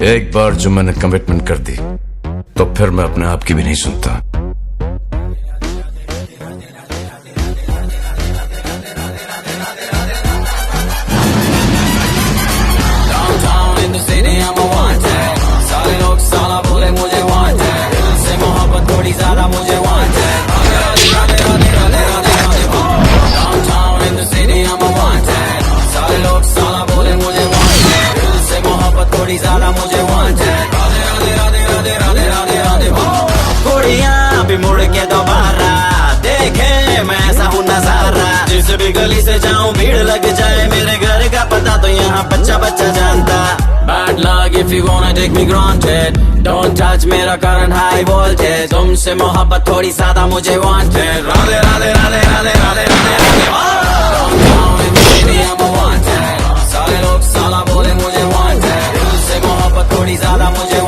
एक बार जो मैंने कमिटमेंट कर दी तो फिर मैं अपने आप की भी नहीं सुनता। सारे लोग साला बोले मुझे वांटेड, दिल से मोहब्बत थोड़ी ज्यादा मुझे wanted. Downtown in the city I'm a wanted, सारे लोग साला बोले मुझे वांटेड, दिल से मोहब्बत थोड़ी ज्यादा मुझे वांटेड। कुड़ियाँ भी मुड़ के दोबारा देखे मैं ऐसा हूँ नजारा, जिस भी गली से जाऊँ भीड़ लग जाए, मेरे घर का पता तो यहाँ बच्चा बच्चा जानता। Bad luck if you wanna take me granted, don't touch मेरा current high voltage, तुमसे मोहब्बत थोड़ी ज्यादा मुझे wanted। Radhe Radhe Radhe Radhe Radhe Radhe Downtown in the city I'm a wanted, सारे लोग साला बोले मुझे wanted, दिल से मोहब्बत थोड़ी ज्यादा मुझे